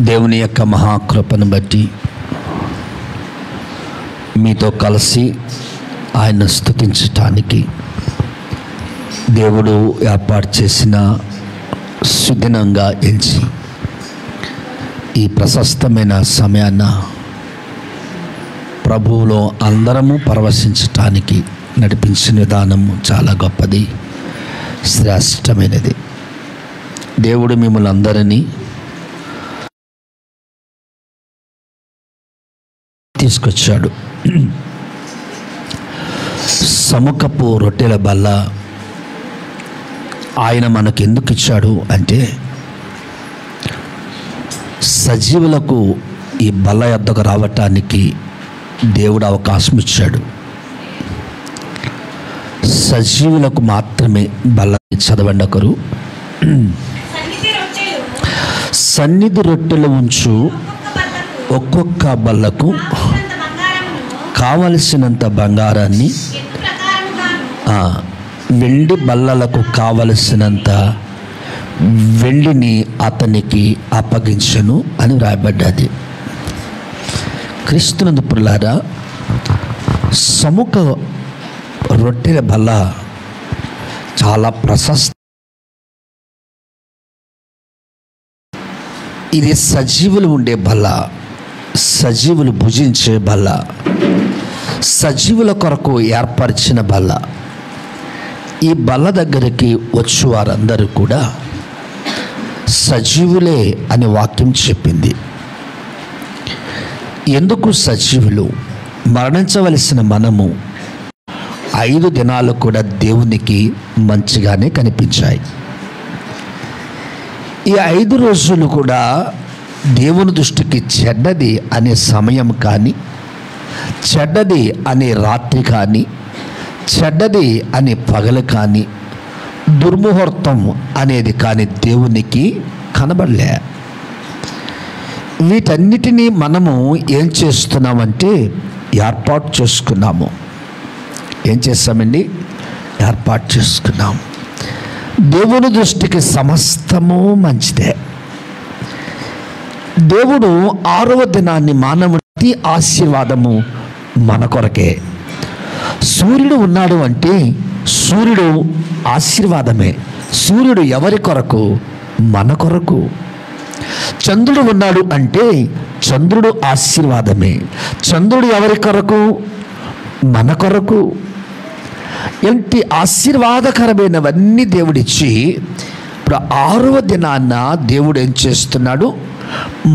దేవుని యొక్క మహాకృపను బట్టి మీతో కలిసి ఆయన స్తుతించటానికి దేవుడు ఏర్పాటు చేసిన సుదినంగా ఎంచి ఈ ప్రశస్తమైన సమయాన ప్రభువులో అందరము పరవశించటానికి నడిపించిన విధానము చాలా గొప్పది, శ్రేష్టమైనది. దేవుడు మిమ్మల్ని అందరినీ తీసుకొచ్చాడు. సముఖపు రొట్టెల బల్ల ఆయన మనకు ఎందుకు ఇచ్చాడు అంటే, సజీవులకు ఈ బల్ల యొద్దకు రావటానికి దేవుడు అవకాశం ఇచ్చాడు. సజీవులకు మాత్రమే బల్ల. చదవండి ఒకరు. సన్నిధి రొట్టెలు ఉంచు ఒక్కొక్క బల్లకు కావలసినంత బంగారాన్ని, వెండి బల్లలకు కావలసినంత వెండిని అతనికి అప్పగించను అని వ్రాయబడ్డది. క్రీస్తునందు ప్రియులారా, సముఖ రొట్టెల బల్ల చాలా ప్రశస్త. ఇది సజీవులు ఉండే బల్ల, సజీవులు భుజించే బల్ల, సజీవుల కొరకు ఏర్పరిచిన బల్ల. ఈ బల్ల దగ్గరికి వచ్చి వారందరూ కూడా సజీవులే అని వాక్యం చెప్పింది. ఎందుకు సజీవులు? మరణించవలసిన మనము 5 దినాలు కూడా దేవునికి మంచిగానే కనిపించాయి. ఈ 5 రోజులు కూడా దేవుని దృష్టికి చెడ్డది అనే సమయం కానీ, చెడ్డది అనే రాత్రి కానీ, చెడ్డది అనే పగలు కానీ, దుర్ముహూర్తం అనేది కానీ దేవునికి కనబడలే. వీటన్నిటినీ మనము ఏం చేస్తున్నామంటే ఏర్పాటు చేసుకున్నాము. ఏం చేస్తామండి? ఏర్పాటు చేసుకున్నాము. దేవుని దృష్టికి సమస్తము మంచిదే. దేవుడు 6వ దినాన్ని మానవుడికి ఆశీర్వాదము మన కొరకే. సూర్యుడు ఉన్నాడు అంటే సూర్యుడు ఆశీర్వాదమే. సూర్యుడు ఎవరి కొరకు? మన కొరకు. చంద్రుడు ఉన్నాడు అంటే చంద్రుడు ఆశీర్వాదమే. చంద్రుడు ఎవరి కొరకు? మన కొరకు. ఎంటి ఆశీర్వాదకరమైనవన్నీ దేవుడిచ్చి, ఇప్పుడు 6వ దినాన్న దేవుడు ఏం చేస్తున్నాడు?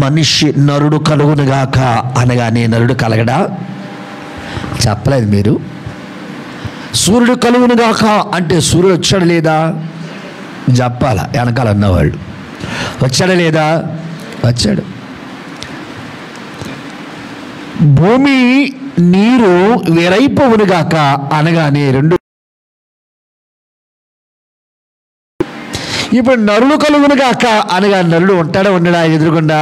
మనిషి నరుడు కలుగునుగాక అనగానే నరుడు కలగడా? చెప్పలేదు మీరు? సూర్యుడు కలుగునుగాక అంటే సూర్యుడు వచ్చాడు లేదా? చెప్పాల వెనకాల అన్నవాళ్ళు. వచ్చాడా లేదా? వచ్చాడు. భూమి నీరు వేరైపోవునుగాక అనగానే 2. ఇప్పుడు నరుడు కలుగునుగాక అనగా నరుడు ఉంటాడా ఉండడా? ఎదురుకుండా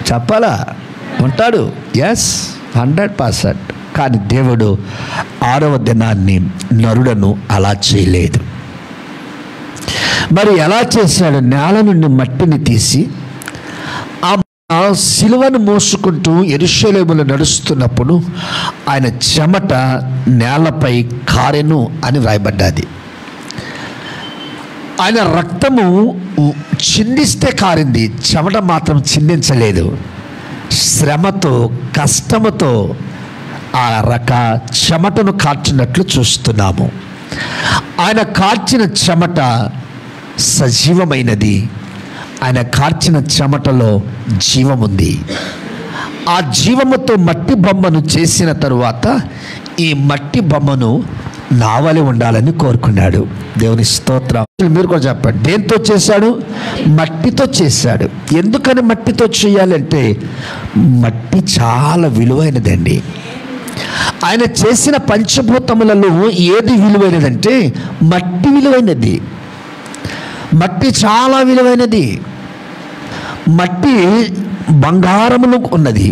చెప్పాలా? ఉంటాడు. ఎస్, 100%. కానీ దేవుడు 6వ దినాన్ని నరుడను అలా చేయలేదు. మరి ఎలా చేశాడు? నేల నుండి మట్టిని తీసి ఆ సిలువను మోసుకుంటూ యెరూషలేములో నడుస్తున్నప్పుడు ఆయన చెమట నేలపై కారెను అని వ్రాయబడ్డది. ఆయన రక్తము చిందిస్తే కారింది, చెమట మాత్రం చిందించలేదు. శ్రమతో, కష్టముతో ఆ చెమటను కార్చినట్లు చూస్తున్నాము. ఆయన కార్చిన చెమట సజీవమైనది. ఆయన కార్చిన చెమటలో జీవముంది. ఆ జీవముతో మట్టి బొమ్మను చేసిన తరువాత ఈ మట్టి బొమ్మను నావలి ఉండాలని కోరుకున్నాడు. దేవుని స్తోత్రం. మీరు కూడా చెప్పండి, దేంతో చేశాడు? మట్టితో చేశాడు. ఎందుకని మట్టితో చేయాలంటే మట్టి చాలా విలువైనదండి. ఆయన చేసిన పంచభూతములలో ఏది విలువైనదంటే మట్టి విలువైనది. మట్టి చాలా విలువైనది. మట్టి బంగారములు ఉన్నది,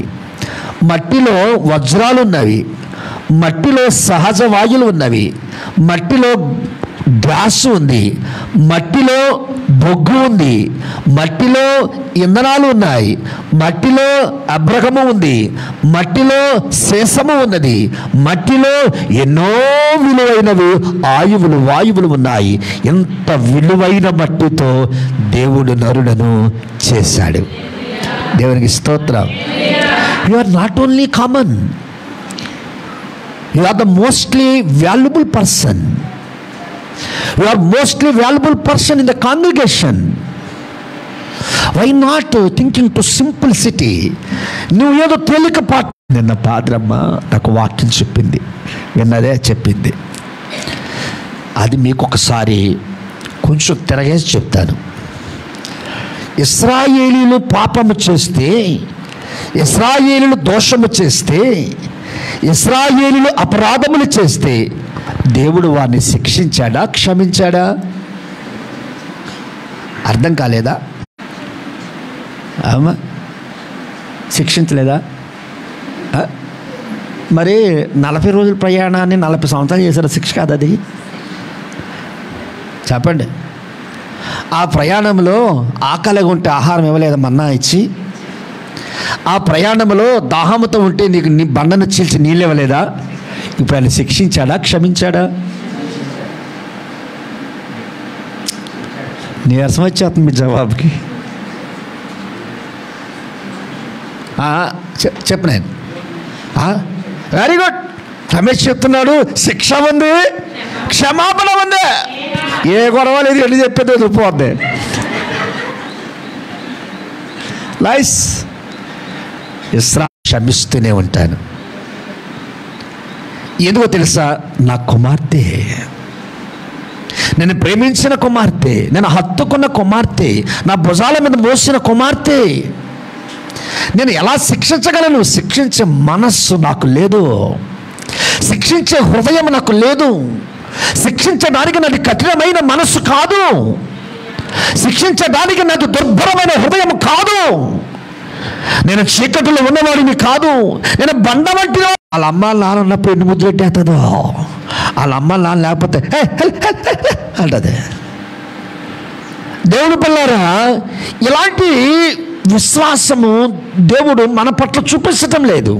మట్టిలో వజ్రాలు ఉన్నవి, మట్టిలో సహజ వాయువులు ఉన్నవి, మట్టిలో గ్యాస్ ఉంది, మట్టిలో బొగ్గు ఉంది, మట్టిలో ఇంధనాలు ఉన్నాయి, మట్టిలో అబ్రహము ఉంది, మట్టిలో శేషము ఉన్నది, మట్టిలో ఎన్నో విలువైనవి వాయువులు ఉన్నాయి. ఎంత విలువైన మట్టితో దేవుడు నరులను చేశాడు. దేవునికి స్తోత్రం. You are not only common, you are the mostly valuable person. You are mostly valuable person in the congregation. Why not thinking to simplicity? నువ్వు ఏదో తేలికపాటు. నిన్న పాద్రమ్మ నాకు వాక్యం చెప్పింది, విన్నదే చెప్పింది. అది మీకు ఒకసారి కొంచెం తిరగేసి చెప్తాను. ఇశ్రాయేలీలు పాపము చేస్తే, ఇశ్రాయేలీలు దోషము చేస్తే, ఇశ్రాయేలీలు అపరాధములు చేస్తే దేవుడు వారిని శిక్షించాడా, క్షమించాడా? అర్థం కాలేదా? అమ్మా, శిక్షించలేదా? మరి 40 రోజుల ప్రయాణాన్ని 40 సంవత్సరాలు చేశారు, శిక్ష కాదు అది? చెప్పండి. ఆ ప్రయాణంలో ఆకలిగా ఉంటే ఆహారం ఇవ్వలేదు, మన్నా ఇచ్చి. ఆ ప్రయాణంలో దాహముతో ఉంటే నీకు నీ బండను చీల్చి నీళ్ళు ఇవ్వలేదా? ఇప్పుడు ఆయన శిక్షించాడా, క్షమించాడా? నీరసం వచ్చేస్తుంది మీ జవాబుకి. చెప్పు నేను. Very good. రమేష్ చెప్తున్నాడు, శిక్ష ఉంది, క్షమాపణ ఉంది. ఏ గొడవ లేదు, ఎన్ని చెప్పేది చూపోద్ది. లైస్ క్షమిస్తూనే ఉంటాను. ఎందుకో తెలుసా? నా కుమార్తె, నేను ప్రేమించిన కుమార్తె, నేను హత్తుకున్న కుమార్తె, నా భుజాల మీద మోసిన కుమార్తె. నేను ఎలా శిక్షించగలను? శిక్షించే మనస్సు నాకు లేదు, శిక్షించే హృదయం నాకు లేదు, శిక్షించడానికి నాది కఠినమైన మనస్సు కాదు, శిక్షించడానికి నాది దుర్భరమైన హృదయం కాదు, నేను చీకటిలో ఉన్నవాడిని కాదు, నేను బండ వంటిలో. వాళ్ళ అమ్మ నాన్న ఉన్నప్పుడు ఎన్ని ముద్దు పెట్టేస్తుందో, వాళ్ళ అమ్మ నాన్న లేకపోతే అంటది. దేవుని పిల్లారా, ఇలాంటి విశ్వాసము దేవుడు మన పట్ల చూపించటం లేదు.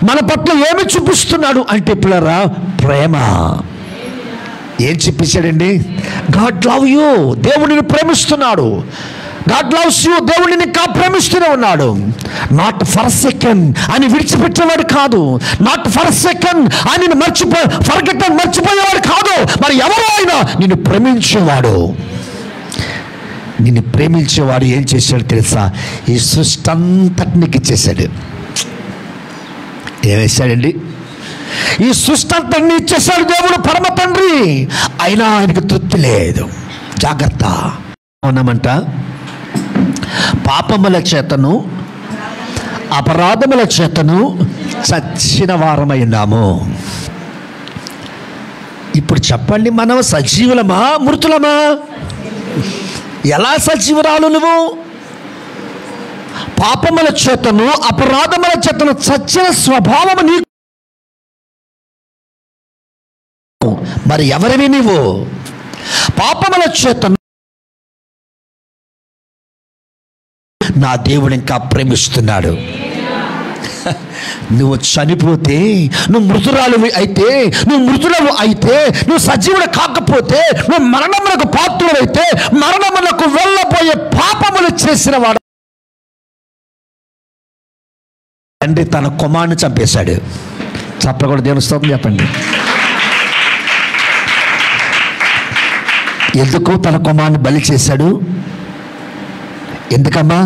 మన పట్ల ఏమి చూపిస్తున్నాడు అంటే పిల్లరా, ప్రేమ. ఏం చూపించాడండి? గాడ్ లవ్ యూ, దేవుడిని ప్రేమిస్తున్నాడు. గాడ్ లవ్స్ యూ, దేవుడిని ఇంకా ప్రేమిస్తూనే ఉన్నాడు. నాట్ ఫర్ సెకండ్ అని విడిచిపెట్టేవాడు కాదు, నాట్ ఫర్ సెకండ్ అని మర్చిపోయేవాడు కాదు. మరి ఎవరో ఆయన నిన్ను ప్రేమించేవాడు. నిన్ను ప్రేమించేవాడు ఏం చేశాడు తెలుసా? ఈ సృష్టి అంతటిని ఇచ్చేశాడు. ఏమేశాడండి? ఈ సృష్టి అంతటిని ఇచ్చేశాడు దేవుడు, పరమ తండ్రి. అయినా ఆయనకు తృప్తి లేదు. జాగ్రత్త. ఉన్నామంట, పాపముల చేతను అపరాధముల చేతను చచ్చిన వారమైనాము. ఇప్పుడు చెప్పండి, మనం సజీవులమా మృతులమా? ఎలా సజీవురాలు నువ్వు? పాపముల చేతను అపరాధముల చేతను చచ్చిన స్వభావము నీకు. మరి ఎవరివి నీవు? పాపముల చేతను నా దేవుడు ఇంకా ప్రేమిస్తున్నాడు. నువ్వు చనిపోతే, నువ్వు మృతురాలు అయితే, నువ్వు సజీవుడు కాకపోతే, నువ్వు మరణములకు పాత్రుడైతే, మరణములకు వెళ్ళబోయే పాపములు చేసిన వాడు తండ్రి తన కుమారుని చంపేశాడు. చప్పకూడదు, దేవుని స్తోత్రం చెప్పండి. ఎందుకు తన కుమారుని బలి చేశాడు? ఎందుకమ్మా?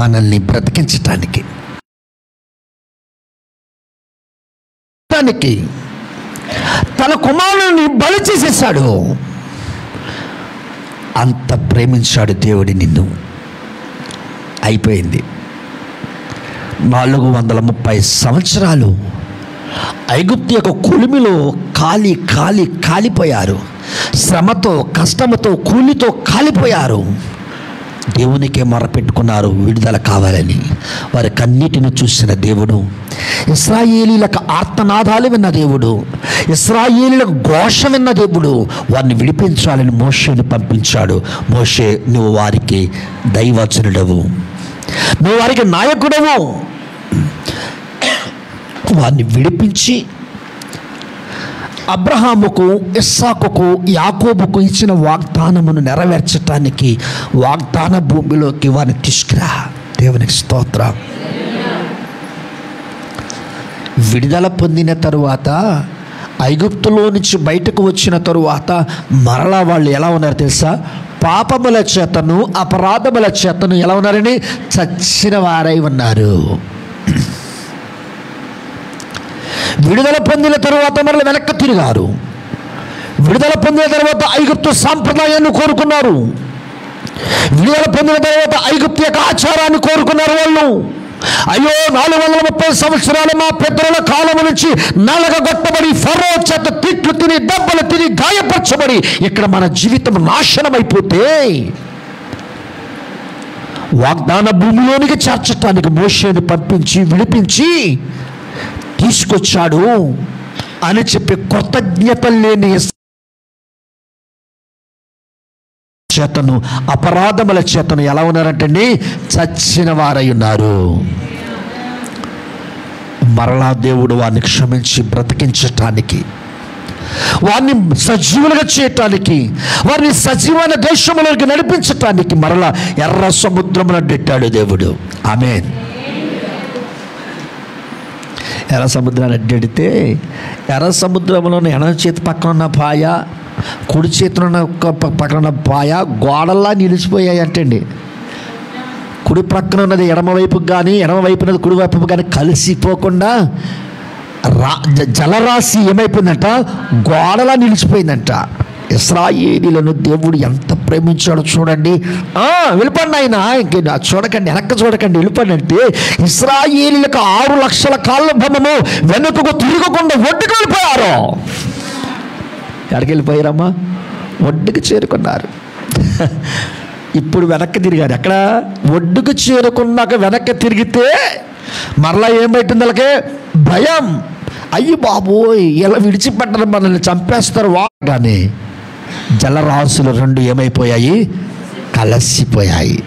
మనల్ని బ్రతికించటానికి. తన కుమారుని బలి చేసేసాడు. అంత ప్రేమించాడు దేవుడి నిన్ను. అయిపోయింది. 430 సంవత్సరాలు ఐగుప్తు యొక్క కులిమిలో కాలిపోయారు. శ్రమతో, కష్టముతో, కూలితో కాలిపోయారు. దేవునికే మొరపెట్టుకున్నారు విడుదల కావాలని. వారి కన్నీటిని చూసిన దేవుడు ఇశ్రాయేలీలకు ఆర్తనాదాలు విన్న దేవుడు, ఇశ్రాయేలీలకు ఘోష విన్న దేవుడు వారిని విడిపించాలని మోషేని పంపించాడు. మోషే, నువ్వు వారికి దైవజనుడవు, నువ్వు వారికి నాయకుడవు. వారిని విడిపించి అబ్రహాముకు, ఇస్సాకుకు, యాకోబుకు ఇచ్చిన వాగ్దానమును నెరవేర్చటానికి వాగ్దాన భూమిలోకి వారిని తీసుకురా. దేవునికి స్తోత్రం. విడుదల పొందిన తరువాత, ఐగుప్తులో నుంచి బయటకు వచ్చిన తరువాత మరలా వాళ్ళు ఎలా ఉన్నారు తెలుసా? పాపముల చేతను అపరాధముల చేతను ఎలా ఉన్నారని? చచ్చిన వారై ఉన్నారు. విడుదల పొందిన తరువాత మరల వెనక్కి తిరిగారు. విడుదల పొందిన తర్వాత ఐగుప్తు సాంప్రదాయాన్ని కోరుకున్నారు. విడుదల పొందిన తర్వాత ఐగుప్తు యొక్క ఆచారాన్ని కోరుకున్నారు వాళ్ళు. అయ్యో, 430 సంవత్సరాలు మా పెద్దల కాలం నుంచి నలగగొట్టబడి, ఫరో చేత తిట్లు తిని, దెబ్బలు తిని, గాయపరచబడి ఇక్కడ మన జీవితం నాశనమైపోతే వాగ్దాన భూమిలోనికి చేర్చటానికి మోషేని పంపించి విడిపించి తీసుకొచ్చాడు అని చెప్పి కృతజ్ఞత లేని చేతను అపరాధముల చేతను ఎలా ఉన్నారంటే చచ్చిన వారై ఉన్నారు. మరలా దేవుడు వారిని క్షమించి బ్రతికించటానికి, వారిని సజీవులుగా చేయటానికి, వారిని సజీవమైన దేశంలోకి నడిపించటానికి మరలా ఎర్ర సముద్రమును అడ్డెట్టాడు దేవుడు. ఆమేన్. ఎర్ర సముద్రాన్ని అడ్డెడితే ఎర్ర సముద్రంలోని ఎడమ చేతి పక్కన ఉన్న పాయ, కుడి చేతిలో ఉన్న పక్కన ఉన్న పాయ గోడల్లా నిలిచిపోయాయి అంటండి. కుడి ప్రక్కన ఉన్నది ఎడమవైపుకి కానీ, ఎడమవైపు ఉన్నది కుడివైపు కానీ కలిసిపోకుండా జలరాశి ఏమైపోయిందంట? గోడలా నిలిచిపోయిందంట. ఇశ్రాయేలీలను దేవుడు ఎంత ప్రేమించాడో చూడండి. వెళ్ళిపోండి ఆయన, ఇంక చూడకండి, వెనక్కి చూడకండి, వెళ్ళిపోండి అంటే ఇశ్రాయేలీలకు 6 లక్షల కాళ్ళ భమము వెనుకకు తిరగకుండా ఒడ్డుకు వెళ్ళిపోయారు. ఎక్కడికి వెళ్ళిపోయారమ్మా? ఒడ్డుకు చేరుకున్నారు. ఇప్పుడు వెనక్కి తిరిగారు. ఎక్కడ? ఒడ్డుకు చేరుకున్నాక వెనక్కి తిరిగితే మరలా ఏమైతుంది? వాళ్ళకి భయం. అయ్యి బాబోయ్, ఇలా విడిచిపెట్టరు, మనల్ని చంపేస్తారు. కానీ జలరాశులు 2 ఏమైపోయాయి? కలిసిపోయాయి.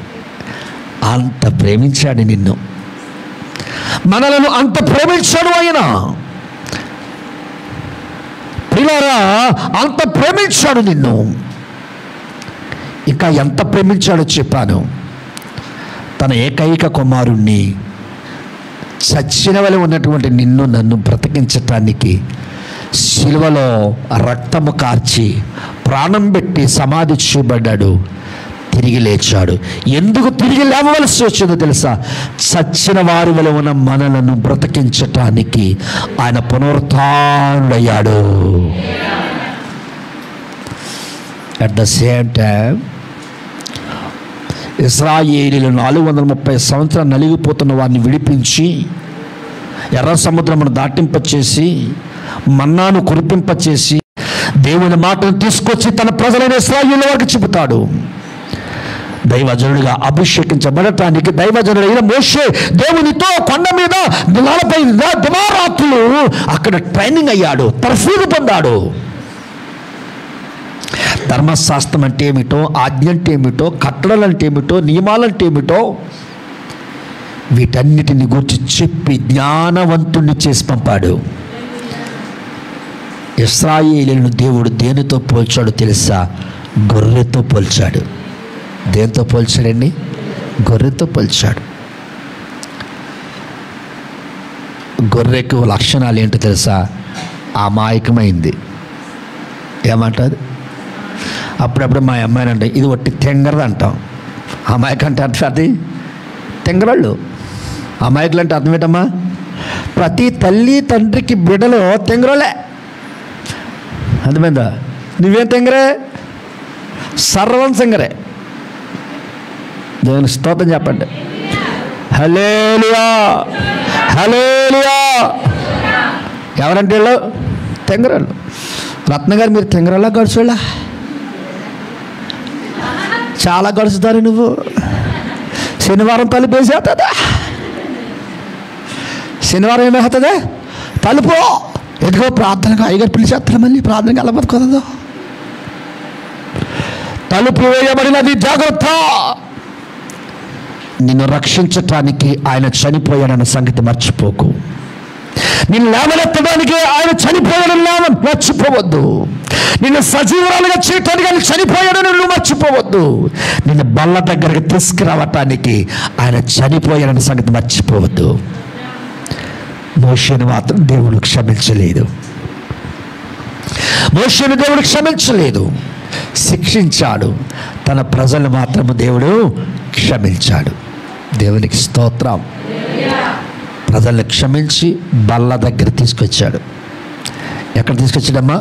అంత ప్రేమించాడు నిన్ను, మనలను అంత ప్రేమించాడు ఆయన. ప్రియులారా, అంత ప్రేమించాడు నిన్ను. ఇంకా ఎంత ప్రేమించాడో చెప్పాను. తన ఏకైక కుమారుణ్ణి చచ్చిన వలె ఉన్నటువంటి నిన్ను నన్ను బ్రతికించటానికి శిలువలో రక్తము కార్చి ప్రాణం పెట్టి సమాధి చేయబడ్డాడు. తిరిగి లేచాడు. ఎందుకు తిరిగి లేవవలసి వచ్చిందో తెలుసా? చచ్చిన వారి వలె ఉన్న మనలను బ్రతికించటానికి ఆయన పునరుత్థానుడయ్యాడు. అట్ ద సేమ్ టైం ఇశ్రాయేలీలు 430 సంవత్సరాలు నలిగిపోతున్న వారిని విడిపించి ఎర్ర సముద్రమును దాటింపచేసి మన్నాను కురిపింపచేసి దేవుని మాటను తీసుకొచ్చి తన ప్రజలైన ఇశ్రాయేలు వారికి చెబుతాడు. దైవజనుడిగా అభిషేకించబడటానికి దైవజనుడైన మోషే దేవునితో కొండ మీద 40 దివారాత్రులు అక్కడ ట్రైనింగ్ అయ్యాడు, తర్ఫీదు పొందాడు. ధర్మశాస్త్రం అంటే ఏమిటో, ఆజ్ఞ అంటే ఏమిటో, కట్టడలు అంటే ఏమిటో, నియమాలంటే ఏమిటో వీటన్నిటిని గురించి చెప్పి జ్ఞానవంతుణ్ణి చేసి పంపాడు. ఇశ్రాయేలీయులను దేవుడు దేనితో పోల్చాడు తెలుసా? గొర్రెతో పోల్చాడు. దేనితో పోల్చాడండి? గొర్రెతో పోల్చాడు. గొర్రెకు లక్షణాలు ఏంటో తెలుసా? అమాయకమైంది. ఏమంటారు? అప్పుడప్పుడు మా అమ్మాయిని అంటే ఇది ఒట్టి తెంగరది అంటాం. అమాయక అంటే అర్థం అది తెంగరాళ్ళు. అమాయకులు అంటే అర్థం ఏంటమ్మా? ప్రతి తల్లి తండ్రికి బిడ్డలో తెంగరోళ్ళే. అర్థమైందా? నువ్వేం తెంగరే? సర్వం తెంగరే. దేవుని స్తోత్రం చెప్పండి. హల్లెలూయా, హల్లెలూయా. ఎవరంటే వీళ్ళు? తెంగరాళ్ళు. రత్న గారు, మీరు తెంగరాళ్ళ గడుచుళ్ళ? చాలా గడుచుతారు. నువ్వు శనివారం తలుపేసేదా? శనివారం ఏమవుతుంది? తలుపు ఎదుగో ప్రార్థనకు అయ్యగారు పిలిచేస్తారు, మళ్ళీ ప్రార్థనకి వెళ్ళబోదు కుదరదు. తలుపు వేయబడినది, జాగ్రత్త. నిన్ను రక్షించటానికి ఆయన చనిపోయాడన్న సంగతి మర్చిపోకు. నిన్ను లేవనెత్తడానికి ఆయన చనిపోయాడని మర్చిపోవద్దు. నిన్ను సజీవురాలుగా చేయటానికి ఆయన చనిపోయాడని నువ్వు మర్చిపోవద్దు. నిన్ను బల్ల దగ్గరకు తీసుకురావటానికి ఆయన చనిపోయాడన్న సంగతి మర్చిపోవద్దు. మోషేను మాత్రం దేవుడు క్షమించలేదు. మోషేను దేవుడు క్షమించలేదు, శిక్షించాడు. తన ప్రజలు మాత్రము దేవుడు క్షమించాడు. దేవునికి స్తోత్రం. ప్రజల్ని క్షమించి బల్ల దగ్గర తీసుకొచ్చాడు. ఎక్కడ తీసుకొచ్చాడమ్మా?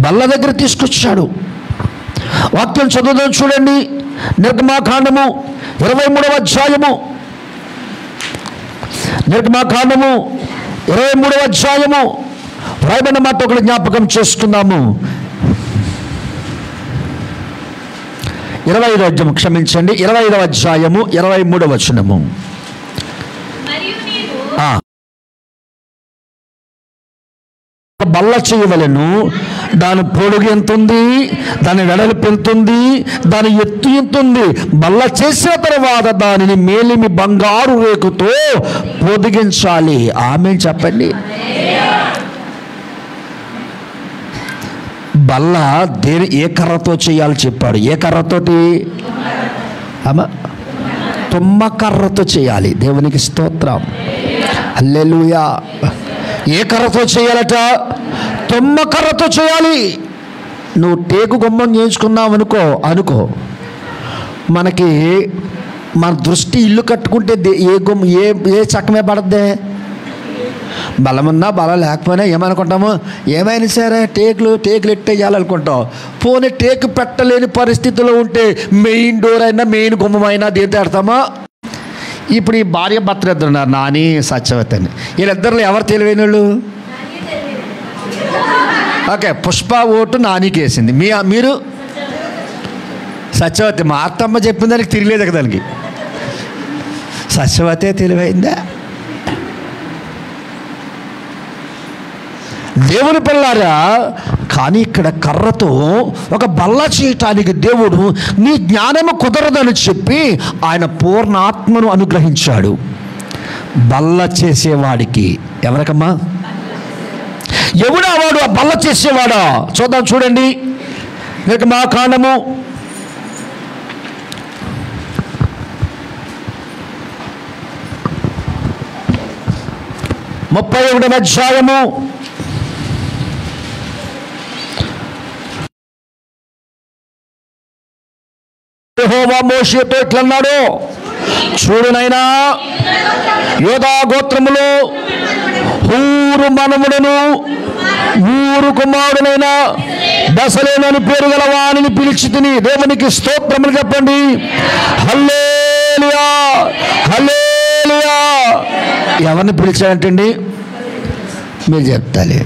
బల్ల దగ్గర తీసుకొచ్చాడు. వాక్యం చదువుదాం చూడండి. నిర్గమాకాండము 23వ అధ్యాయము, నిర్గమాకాండము 23వ అధ్యాయము రాయబడిన మాట ఒకటి జ్ఞాపకం చేసుకుందాము. 25వ అధ్యాయము, క్షమించండి, 25వ అధ్యాయము 23వ వచనము. బల్ల చేయవలెను, దాని పొడుగు ఎంత ఉంది, దాని వెడల్పు ఎంత ఉంది, దాని ఎత్తు ఎంత ఉంది. బల్ల చేసిన తర్వాత దానిని మేలిమి బంగారు రేకుతో పొదిగించాలి. ఆమె చెప్పండి. బల్ల ఏ కర్రతో చేయాలి చెప్పాడు. ఏ కర్రతోటి? అమ్మా, తుమ్మ కర్రతో చేయాలి. దేవునికి స్తోత్రం. హల్లెలూయా. ఏ కర్రతో చేయాలట? తుమ్మ కర్రతో చేయాలి. నువ్వు టేకు గుమ్మం చేయించుకున్నావు అనుకో, మనకి మన దృష్టి ఇల్లు కట్టుకుంటే ఏ చక్కమే పడద్దే? బలమున్నా బలం లేకపోయినా ఏమనుకుంటాము? ఏమైనా సరే టేకులు ఎట్టేయాలనుకుంటాం. పోనీ టేకు పెట్టలేని పరిస్థితిలో ఉంటే మెయిన్ డోర్ అయినా మెయిన్ గుమ్మమైనా దేంతో పెడతామా? ఇప్పుడు ఈ భార్య భర్తలు ఇద్దరు ఉన్నారు, నాని సత్యవతి అని. వీళ్ళిద్దరిలో ఎవరు తెలివైన వాళ్ళు? ఓకే, పుష్ప ఓటు నానికి వేసింది. మీరు సత్యవతి. మా అత్తమ్మ చెప్పిన దానికి తిరిగలేదు కదా దానికి. సత్యవతే తెలివైందా? దేవుని పిల్లారా, కానీ ఇక్కడ కర్రతో ఒక బల్ల చేయటానికి దేవుడు నీ జ్ఞానము కుదరదని చెప్పి ఆయన పూర్ణ ఆత్మను అనుగ్రహించాడు. బల్ల చేసేవాడికి. ఎవరికమ్మా? ఎవడా వాడు? ఆ బల్ల చేసేవాడా? చూద్దాం చూడండి. నిర్గమాకాండము 31వ అధ్యాయము 1 యెహోవా మోషేతో ఇట్లన్నాడు, చూడు నైనా, యోధా గోత్రములో హూరు మనముడను ఊరు కుమారుడైన బెసలేలు పేరు గల వానిని పిలిచి తిని. దేవునికి స్తోత్రములు చెప్పండి. హల్లెలూయా, హల్లెలూయా. ఎవరిని పిలిచాడంటండి? మీరు చెప్తాలే.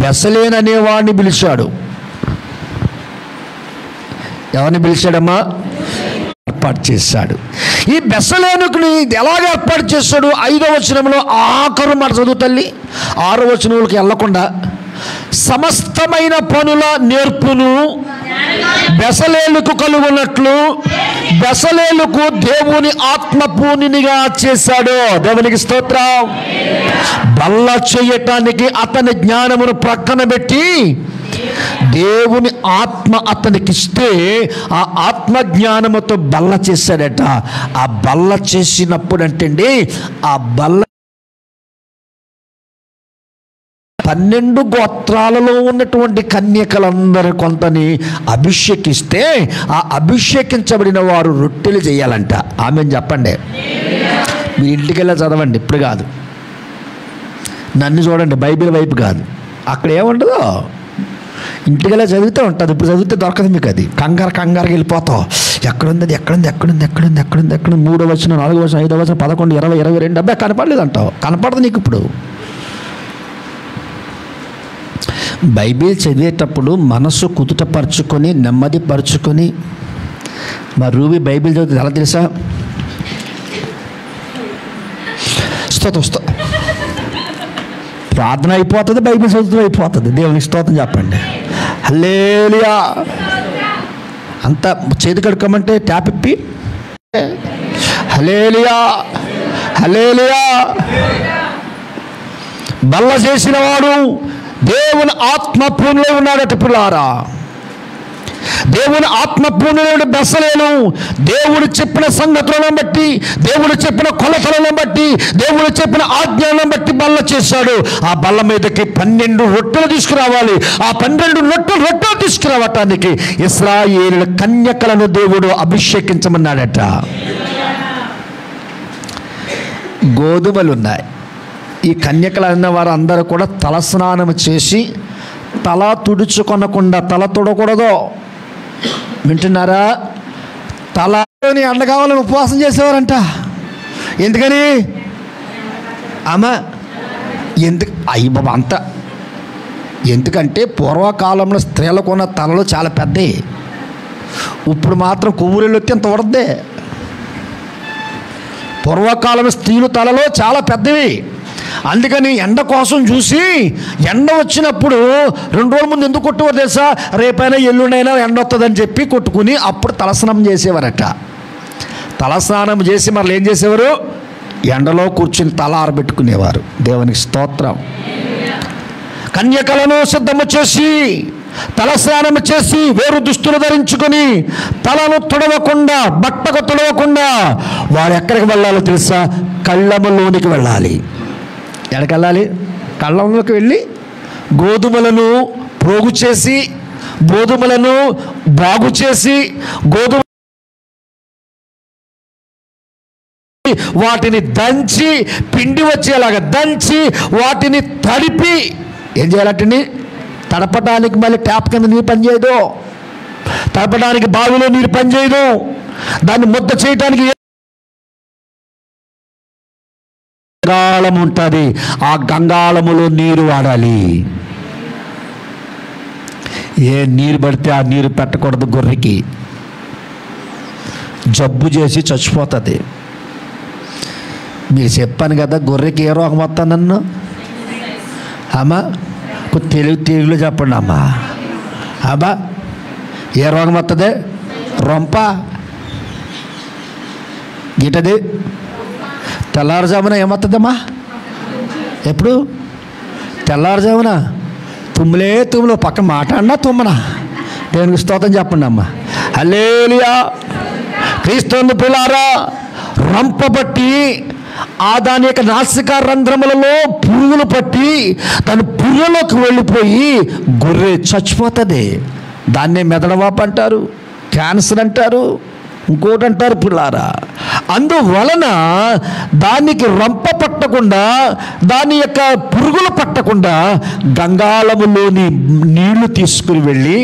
బెసలేన్ అనే వాడిని పిలిచాడు. ఎవరిని పిలిచాడమ్మా? ఏర్పాటు చేశాడు. ఈ బెసలేనుకుని ఎలాగ ఏర్పాటు చేశాడు? 5వ వచనంలో ఆఖరు మాట చదువు తల్లి. 6వ వచనంలోకి వెళ్ళకుండా సమస్తమైన పనుల నేర్పును బెసలేలుకు కలుగునట్లు బెసలేలుకు దేవుని ఆత్మపూర్ణినిగా చేశాడు. దేవునికి స్తోత్రం. బల్ల చేయటానికి అతని జ్ఞానమును ప్రక్కన పెట్టి దేవుని ఆత్మ అతనికిస్తే ఆ ఆత్మ జ్ఞానముతో బల్ల చేశాడట. ఆ బల్ల చేసినప్పుడు అంటే ఆ బల్ల 12 గోత్రాలలో ఉన్నటువంటి కన్యకలందరూ కొంతని అభిషేకిస్తే ఆ అభిషేకించబడిన వారు రొట్టెలు చేయాలంట. ఆమెను చెప్పండి. మీరు ఇంటికి వెళ్ళి చదవండి, ఇప్పుడు కాదు. నన్ను చూడండి, బైబిల్ వైపు కాదు. అక్కడ ఏముండదో ఇంటికెలా చదివితే ఉంటుంది. ఇప్పుడు చదివితే దొరకదు మీకు. అది కంగారుకి వెళ్ళిపోతావు. ఎక్కడుంది 3వ వచనం, 4వ వచనం, 5వ వచనం, 11, 20, 22 అబ్బాయి కనపడలేదు అంటావు. కనపడదు నీకు. ఇప్పుడు బైబిల్ చదివేటప్పుడు మనసు కుదుటపరుచుకొని నెమ్మది పరుచుకొని. మా రూబీ బైబిల్ చదివితే ఎలా తెలుసా? ప్రార్థన అయిపోతుంది, బైబిల్ చదువుతూ అయిపోతుంది. దేవునికి స్తోత్రం చెప్పండి. హల్లెలూయా. అంతా చేతి కడుక్కోమంటే ట్యాప్ ఇప్పి హల్లెలూయా హల్లెలూయా. బల్ల చేసిన వాడు దేవుని ఆత్మపూర్ణులై ఉన్నాడట పిల్లారా. దేవుని ఆత్మపూర్ణుడు బెసలేను. దేవుడు చెప్పిన సంగతులను బట్టి, దేవుడు చెప్పిన కొలతలను బట్టి, దేవుడు చెప్పిన ఆజ్ఞలను బట్టి బల్ల చేశాడు. ఆ బల్ల మీదకి 12 రొట్టెలు తీసుకురావాలి. ఆ 12 రొట్టెలు తీసుకురావటానికి ఇశ్రాయేలు కన్యకలను దేవుడు అభిషేకించమన్నాడట. గోధుమలు ఉన్నాయి. ఈ కన్యకలు అన్న వారు అందరూ కూడా తలస్నానం చేసి తల తుడుచుకొనకుండా, తల తుడకూడదు, వింటున్నారా? తలని ఎండ కావాలని ఉపవాసం చేసేవారంట. ఎందుకని? అమ్మా అయ్యి బాబా అంత ఎందుకంటే పూర్వకాలంలో స్త్రీలకు ఉన్న తలలు చాలా పెద్దవి. ఇప్పుడు మాత్రం కొవ్వులు వచ్చి అంత ఉడద్దే. పూర్వకాలం స్త్రీలు తలలో చాలా పెద్దవి. అందుకని ఎండ కోసం చూసి, ఎండ వచ్చినప్పుడు 2 రోజుల ముందు ఎందుకు కొట్టుకోరు తెలుసా? రేపైనా ఎల్లుండైనా ఎండ వస్తుందని చెప్పి కొట్టుకుని అప్పుడు తలస్నానం చేసేవారట. తలస్నానం చేసి మరలు ఏం చేసేవారు? ఎండలో కూర్చుని తల ఆరబెట్టుకునేవారు. దేవునికి స్తోత్రం. కన్యకలను సిద్ధము చేసి తలస్నానం చేసి వేరు దుస్తులు ధరించుకొని తలను తుడవకుండా, బట్టకు తుడవకుండా వారు ఎక్కడికి వెళ్ళాలో తెలుసా? కళ్ళములోనికి వెళ్ళాలి. ఎక్కడికి వెళ్ళాలి? కళ్ళంలోకి వెళ్ళి గోధుమలను ప్రోగు చేసి, గోధుమలను బాగు చేసి, గోధుమ వాటిని దంచి, పిండి వచ్చేలాగా దంచి వాటిని తడిపి ఏం చేయాలంటే, తడపడానికి మళ్ళీ ట్యాప్ కింద నీరు పనిచేయదు, తడపడానికి బావిలో నీరు పనిచేయదు, దాన్ని ముద్ద చేయటానికి గంగాళం ఉంటుంది. ఆ గంగాళములో నీరు వాడాలి. ఏ నీరు పడితే ఆ నీరు పెట్టకూడదు. గొర్రెకి జబ్బు చేసి చచ్చిపోతుంది. మీరు చెప్పాను కదా గొర్రెకి ఏ రోగం వస్తుందన్ను. అమ్మా తెలుగులో చెప్పండి అమ్మా. అబ్బా ఏ రోగం వస్తుంది? రొంప గిటది. తెల్లారుజామున ఏమవుతుందమ్మా? ఎప్పుడు? తెల్లారుజామున తుమ్ములు పక్కన మాట్లాడినా తుమ్మనా? దేవునికి స్తోత్రం చెప్పండి అమ్మా. హల్లెలూయా. క్రీస్తు పిల్లారా, రంప బట్టి ఆ దాని యొక్క నాసికా రంధ్రములలో పురుగులు పట్టి దాని పురుగులోకి వెళ్ళిపోయి గొర్రె చచ్చిపోతుంది. దాన్నే మెదడువాపు అంటారు, క్యాన్సర్ అంటారు, ఇంకోటి అంటారు పిల్లారా. అందువలన దానికి రంప పట్టకుండా, దాని యొక్క పురుగులు పట్టకుండా గంగాళములోని నీళ్లు తీసుకుని వెళ్ళి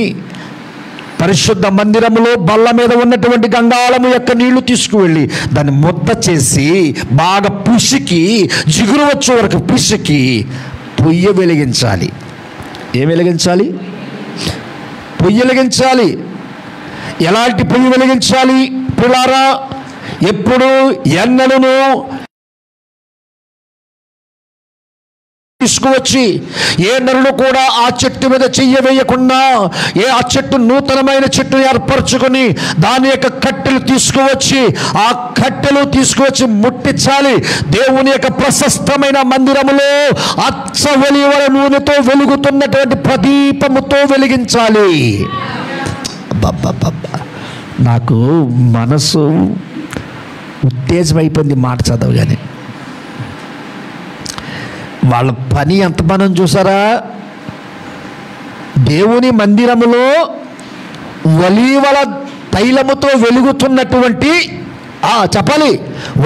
పరిశుద్ధ మందిరములో బల్ల మీద ఉన్నటువంటి గంగాళము యొక్క నీళ్లు తీసుకువెళ్ళి దాన్ని ముద్ద చేసి బాగా పిసికి, జిగురు వచ్చే వరకు పిసికి పొయ్యి వెలిగించాలి. ఏం వెలిగించాలి? పొయ్యి వెలిగించాలి. ఎలాంటి పొయ్యి వెలిగించాలి పిల్లారా? ఎప్పుడు ఎన్నెలను తీసుకువచ్చి ఏ నరుడు కూడా ఆ చెట్టు మీద చెయ్య వేయకుండా, ఆ చెట్టు నూతనమైన చెట్టును ఏర్పరచుకొని దాని యొక్క కట్టెలు తీసుకువచ్చి, ఆ కట్టెలు తీసుకువచ్చి ముట్టించాలి. దేవుని యొక్క ప్రశస్తమైన మందిరములో అచ్చ ఒలీవల నూనెతో వెలుగుతున్నటువంటి ప్రదీపముతో వెలిగించాలి. నాకు మనసు ఉత్తేజమైపోయింది మాట చదవగానే. వాళ్ళ పని ఎంత మనం చూసారా? దేవుని మందిరములో ఒలీవల తైలముతో వెలుగుతున్నటువంటి చెప్పాలి,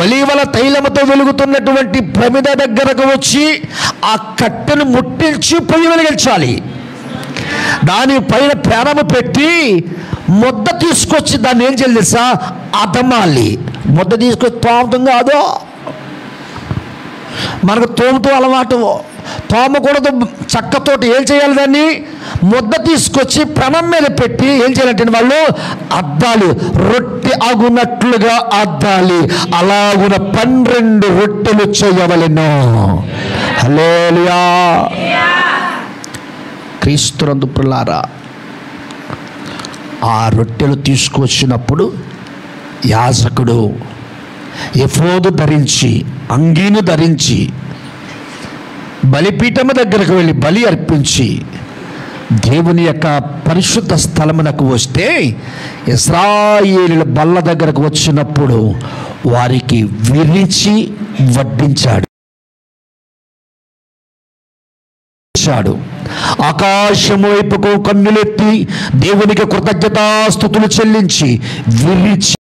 ఒలీవల తైలముతో వెలుగుతున్నటువంటి ప్రమిద దగ్గరకు వచ్చి ఆ కట్టెను ముట్టించి పొయ్యి వెలిగించాలి. దాని పైన పేనము పెట్టి ముద్ద తీసుకొచ్చి దాన్ని ఏం చేయాలి తెలుసా? అదమాలి. ముద్ద తీసుకొచ్చి తోమతం కాదు, మనకు తోముతూ అలవాటు, తోమకూడదు. చక్కతోటి ఏం చేయాలి? దాన్ని ముద్ద తీసుకొచ్చి ప్రణం మీద పెట్టి ఏం చేయాలంటే వాళ్ళు అద్దాలి. రొట్టె అగునట్లుగా అద్దాలి. అలాగున 12 రొట్టెలు చేయవలెను. హల్లెలూయా. క్రీస్తునందు ప్రియులారా, ఆ రొట్టెలు తీసుకొచ్చినప్పుడు యాజకుడు ఎఫోదు ధరించి, అంగీను ధరించి బలిపీఠము దగ్గరకు వెళ్ళి బలి అర్పించి దేవుని యొక్క పరిశుద్ధ స్థలమునకు వస్తే, ఇశ్రాయేలుల బల్ల దగ్గరకు వచ్చినప్పుడు వారికి విరిచి వడ్డించాడు. ఆకాశము వైపుకు కన్నులెత్తి దేవునికి కృతజ్ఞతాస్తుతులు చెల్లించి విరిచి